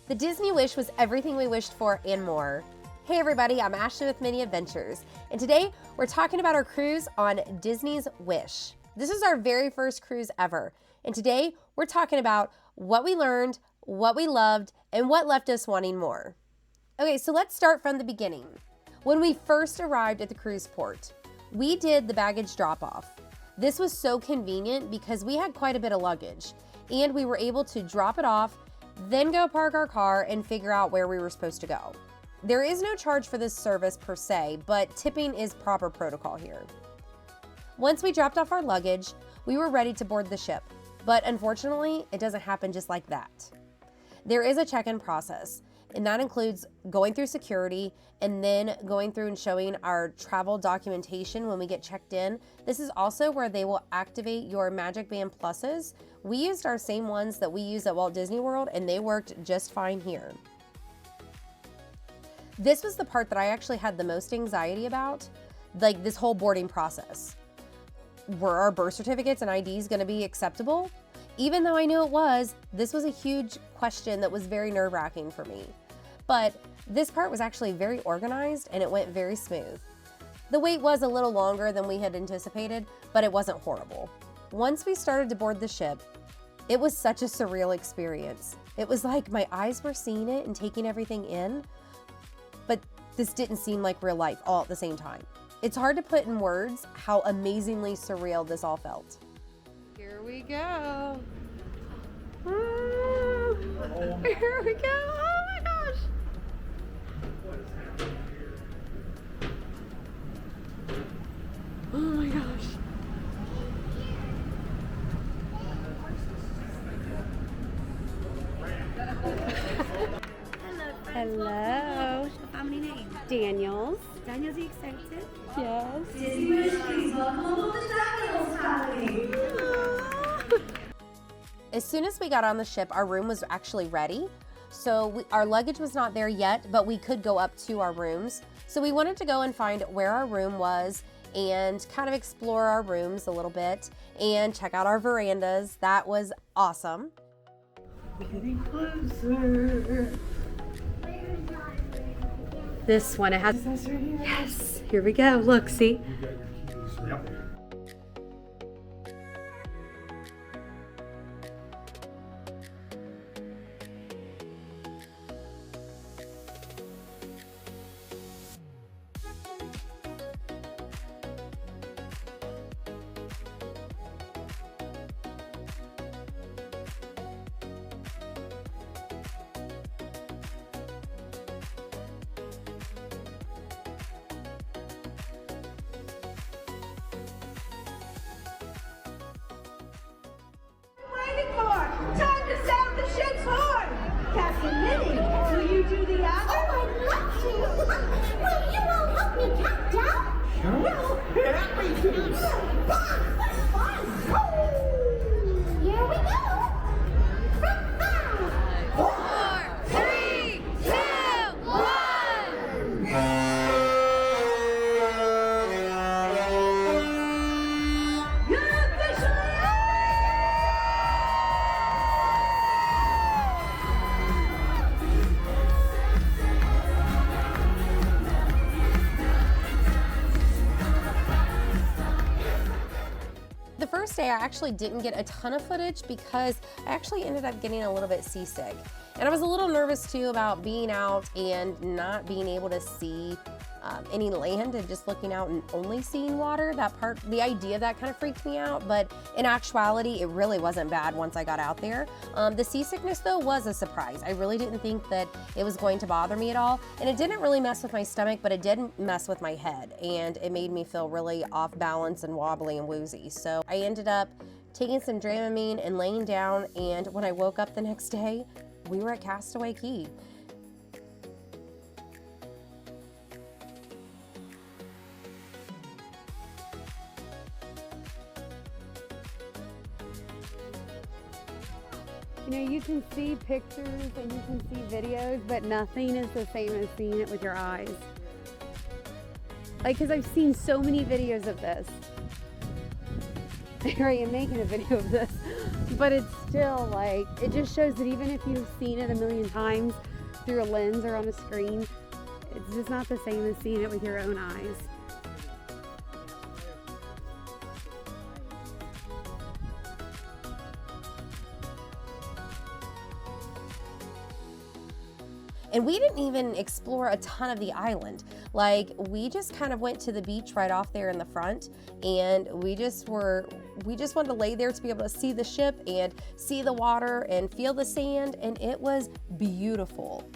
The Disney Wish was everything we wished for and more. Hey everybody, I'm Ashley with Mini Adventures, and today we're talking about our cruise on Disney's Wish. This is our very first cruise ever, and today we're talking about what we learned, what we loved, and what left us wanting more. Okay, so let's start from the beginning. When we first arrived at the cruise port, we did the baggage drop-off. This was so convenient because we had quite a bit of luggage, and we were able to drop it off, then go park our car and figure out where we were supposed to go. There is no charge for this service per se, but tipping is proper protocol here. Once we dropped off our luggage, we were ready to board the ship, but unfortunately, it doesn't happen just like that. There is a check-in process, and that includes going through security and then going through and showing our travel documentation when we get checked in. This is also where they will activate your Magic Band Pluses. We used our same ones that we use at Walt Disney World, and they worked just fine here. This was the part that I actually had the most anxiety about, like this whole boarding process. Were our birth certificates and IDs going to be acceptable? Even though I knew it was, this was a huge question that was very nerve-wracking for me. But this part was actually very organized and it went very smooth. The wait was a little longer than we had anticipated, but it wasn't horrible. Once we started to board the ship, it was such a surreal experience. It was like my eyes were seeing it and taking everything in, but this didn't seem like real life all at the same time. It's hard to put in words how amazingly surreal this all felt. Here we go. Oh, here we go. Oh my gosh. Oh my gosh. Hello. Family name? Daniels. Daniel's the excited? Yes. Disney Wish, please welcome aboard the Daniels family. As soon as we got on the ship, our room was actually ready. So our luggage was not there yet, but we could go up to our rooms. So we wanted to go and find where our room was and kind of explore our rooms a little bit and check out our verandas. That was awesome. Getting closer. This one, it has. Is this right here? Yes. Here we go. Look, see? Yep. Waiting for? Time to sound the ship's horn! Captain Minnie, will you do the honor? Oh, I'd love to. Will you all help me count down? Well, happy to! Here we go. From 5, 4, 3, 2, 1! You're officially The first day I actually didn't get a ton of footage because I actually ended up getting a little bit seasick. And I was a little nervous too about being out and not being able to see any land and just looking out and only seeing water. That part, the idea of that kind of freaked me out, but in actuality, it really wasn't bad once I got out there. The seasickness though was a surprise. I really didn't think that it was going to bother me at all, and it didn't really mess with my stomach, but it did mess with my head, and it made me feel really off balance and wobbly and woozy. So I ended up taking some Dramamine and laying down, and when I woke up the next day, we were at Castaway Key. You know, you can see pictures and you can see videos, but nothing is the same as seeing it with your eyes. Like, because I've seen so many videos of this. Here I am making a video of this. but it's still like, it just shows that even if you've seen it a million times through a lens or on a screen, it's just not the same as seeing it with your own eyes. And we didn't even explore a ton of the island. Like, we just kind of went to the beach right off there in the front, and we just wanted to lay there to be able to see the ship and see the water and feel the sand, and it was beautiful.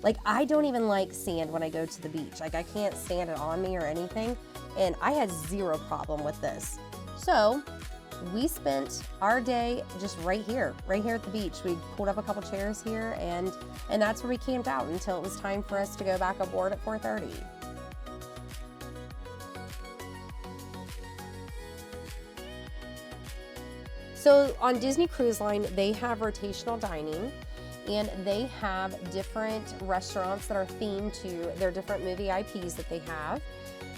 Like, I don't even like sand when I go to the beach. Like, I can't stand it on me or anything, and I had zero problem with this. So we spent our day just right here at the beach. We pulled up a couple chairs here, and that's where we camped out until it was time for us to go back aboard at 4:30. So on Disney Cruise Line, they have rotational dining, and they have different restaurants that are themed to their different movie IPs that they have.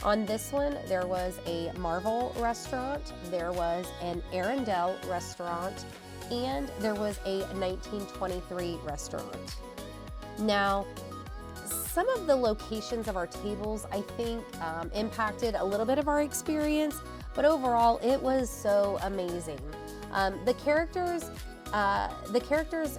On this one, there was a Marvel restaurant, there was an Arendelle restaurant, and there was a 1923 restaurant. Now, some of the locations of our tables, I think, impacted a little bit of our experience, but overall, it was so amazing. The characters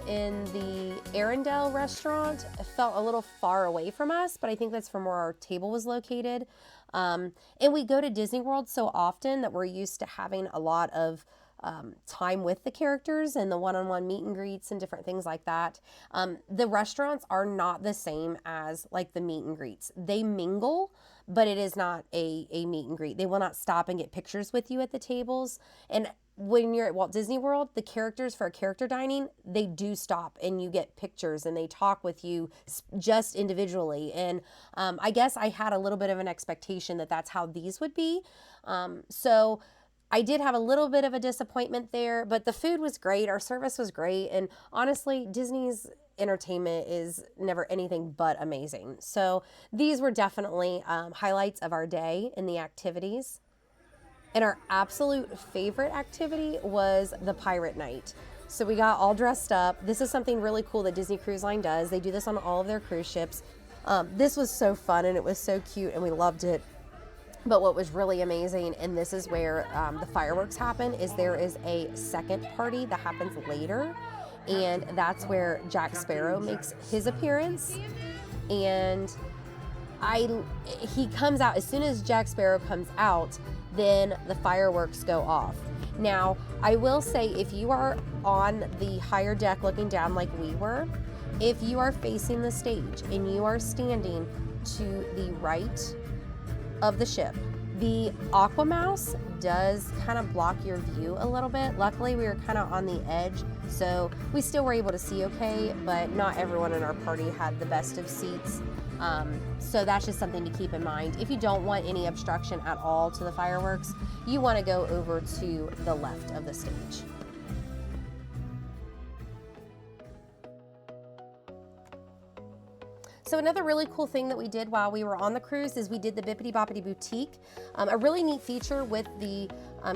in the Arendelle restaurant felt a little far away from us, but I think that's from where our table was located. And we go to Disney World so often that we're used to having a lot of time with the characters and the one-on-one meet and greets and different things like that. The restaurants are not the same as like the meet and greets. They mingle, but it is not a meet and greet. They will not stop and get pictures with you at the tables. And when you're at Walt Disney World, the characters for a character dining, they do stop and you get pictures and they talk with you just individually. And I guess I had a little bit of an expectation that that's how these would be. So I did have a little bit of a disappointment there, but the food was great. Our service was great. And honestly, Disney's entertainment is never anything but amazing. So these were definitely highlights of our day in the activities. And our absolute favorite activity was the pirate night. So we got all dressed up. This is something really cool that Disney Cruise Line does. They do this on all of their cruise ships. This was so fun and it was so cute and we loved it. But what was really amazing, and this is where the fireworks happen, is there is a second party that happens later. And that's where Jack Sparrow makes his appearance. And he comes out, as soon as Jack Sparrow comes out, then the fireworks go off. Now, I will say, if you are on the higher deck looking down like we were, if you are facing the stage and you are standing to the right of the ship, the Aqua Mouse does kind of block your view a little bit. Luckily, we were kind of on the edge, so we still were able to see okay, but not everyone in our party had the best of seats. So that's just something to keep in mind. If you don't want any obstruction at all to the fireworks, you want to go over to the left of the stage. So another really cool thing that we did while we were on the cruise is we did the Bippity Boppity Boutique. A really neat feature with the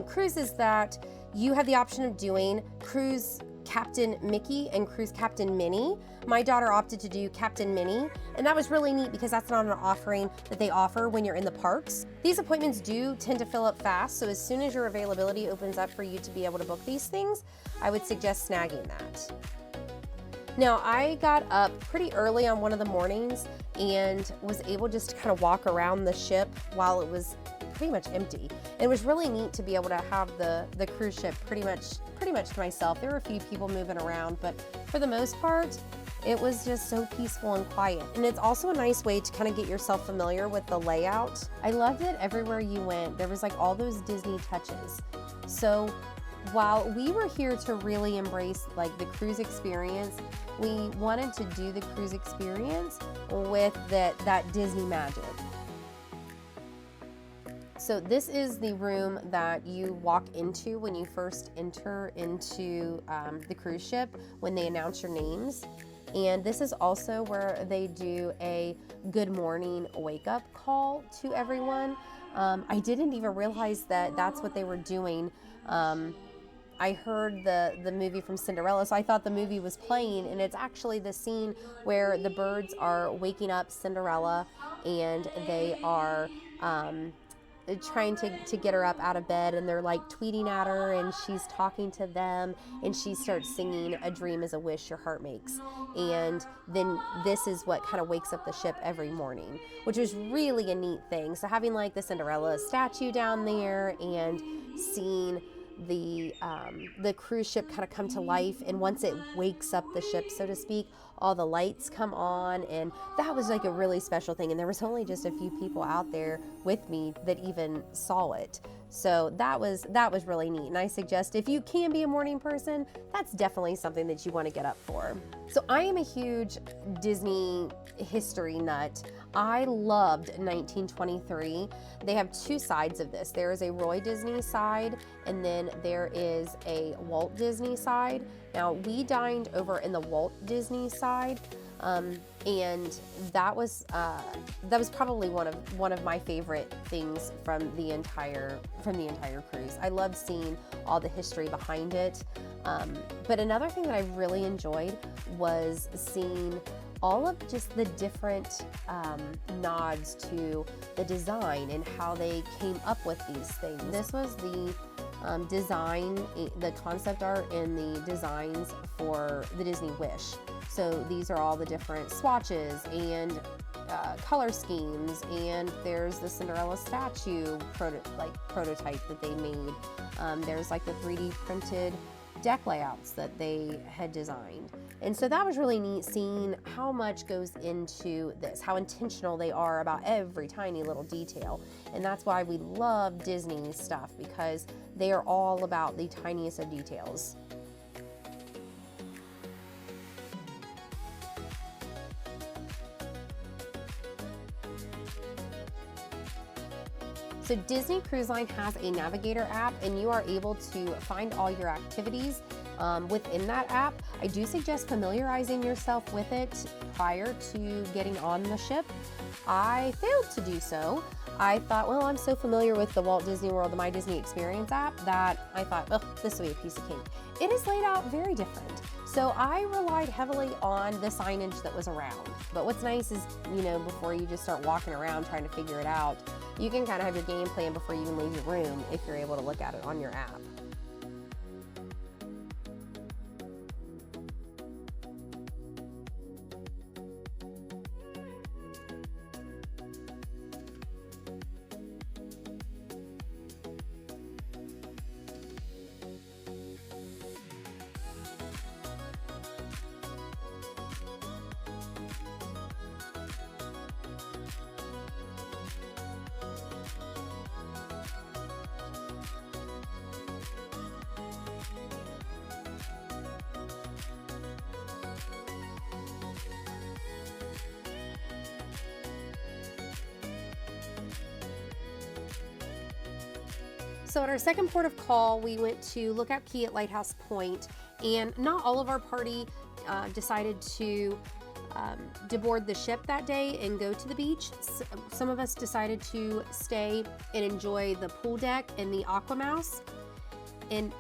cruise is that you have the option of doing Cruise Captain Mickey and Cruise Captain Minnie. My daughter opted to do Captain Minnie, and that was really neat because that's not an offering that they offer when you're in the parks. These appointments do tend to fill up fast, so as soon as your availability opens up for you to be able to book these things, I would suggest snagging that. Now, I got up pretty early on one of the mornings and was able just to kind of walk around the ship while it was pretty much empty. And it was really neat to be able to have the cruise ship pretty much to myself. There were a few people moving around, but for the most part, it was just so peaceful and quiet. And it's also a nice way to kind of get yourself familiar with the layout. I loved it everywhere you went. There was like all those Disney touches. So while we were here to really embrace like the cruise experience, we wanted to do the cruise experience with that Disney magic. So this is the room that you walk into when you first enter into the cruise ship when they announce your names. And this is also where they do a good morning wake up call to everyone. I didn't even realize that that's what they were doing I heard the movie from Cinderella, so I thought the movie was playing, and it's actually the scene where the birds are waking up Cinderella, and they are trying to get her up out of bed, and they're like tweeting at her, and she's talking to them, and she starts singing "A dream is a wish your heart makes," and then this is what kind of wakes up the ship every morning, which was really a neat thing. So having like the Cinderella statue down there and seeing the cruise ship kind of come to life, and once it wakes up the ship, so to speak, all the lights come on, and that was like a really special thing. And there was only just a few people out there with me that even saw it, so that was really neat. And I suggest if you can be a morning person, that's definitely something that you want to get up for. So I am a huge Disney history nut. I loved 1923. They have two sides of this. There is a Roy Disney side, and then there is a Walt Disney side. Now, we dined over in the Walt Disney side, and that was probably one of my favorite things from the entire cruise. I loved seeing all the history behind it. But another thing that I really enjoyed was seeing all of just the different nods to the design and how they came up with these things. This was the design, the concept art and the designs for the Disney Wish. So these are all the different swatches and color schemes, and there's the Cinderella statue prototype that they made. There's like the 3D printed deck layouts that they had designed. And so that was really neat, seeing how much goes into this, how intentional they are about every tiny little detail. And that's why we love Disney stuff, because they are all about the tiniest of details. So Disney Cruise Line has a Navigator app, and you are able to find all your activities within that app. I do suggest familiarizing yourself with it prior to getting on the ship. I failed to do so. I thought, well, I'm so familiar with the Walt Disney World, the My Disney Experience app, that I thought, well, this will be a piece of cake. It is laid out very different. So I relied heavily on the signage that was around. But what's nice is, you know, before you just start walking around trying to figure it out, you can kind of have your game plan before you even leave your room if you're able to look at it on your app. So at our second port of call, we went to Lookout Key at Lighthouse Point, and not all of our party decided to board the ship that day and go to the beach. Some of us decided to stay and enjoy the pool deck and the Aqua Mouse. And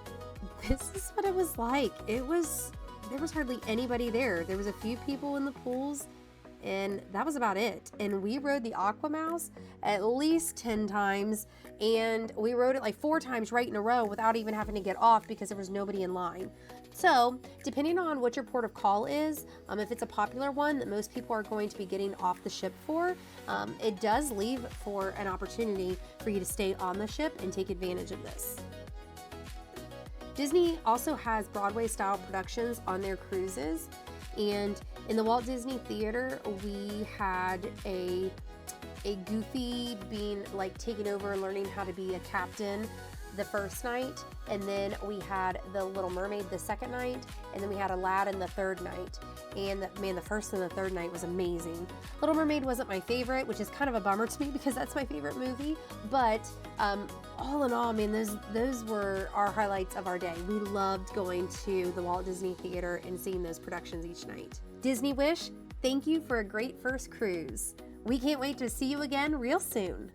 this is what it was like. There was hardly anybody there. There was a few people in the pools, and that was about it. And we rode the Aqua Mouse at least 10 times, and we rode it like 4 times right in a row without even having to get off because there was nobody in line. So depending on what your port of call is, if it's a popular one that most people are going to be getting off the ship for, it does leave for an opportunity for you to stay on the ship and take advantage of this. Disney also has Broadway style productions on their cruises, and in the Walt Disney Theater we had a Goofy being like taking over and learning how to be a captain the first night, and then we had the Little Mermaid the second night, and then we had Aladdin the third night. And the first and the third night was amazing. Little Mermaid wasn't my favorite, which is kind of a bummer to me because that's my favorite movie, but all in all, man, those were our highlights of our day. We loved going to the Walt Disney Theater and seeing those productions each night. Disney Wish, thank you for a great first cruise. We can't wait to see you again real soon.